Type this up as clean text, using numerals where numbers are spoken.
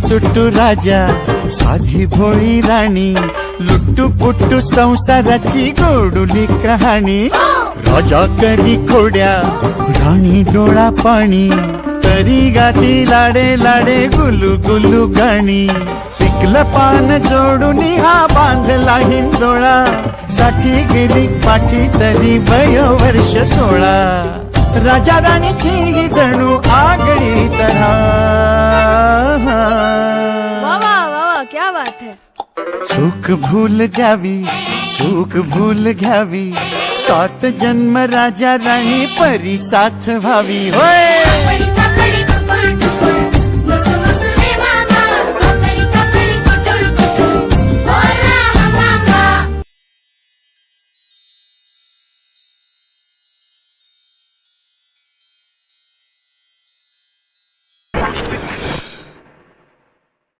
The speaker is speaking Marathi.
चुट्टू राजा साधी भोळी राणी लुट्टू पुट्टू संसाराची गोडुली कहाणी राजा करी खोड्या राणी डोळा पाणी तरी गाती लाडे लाडे गुलू गुलू गाणी पिकलं पान जोडून हा बांधला हिंदोळा साठी गेली पाठी तरी वयोवर्ष 16 राजा राणीची ही जणू आगळी तऱ्हा वाह क्या बात है। चूक भूल द्यावी चूक भूल घ्यावी 7 जन्म राजा राणी परी साथ व्हावी होय।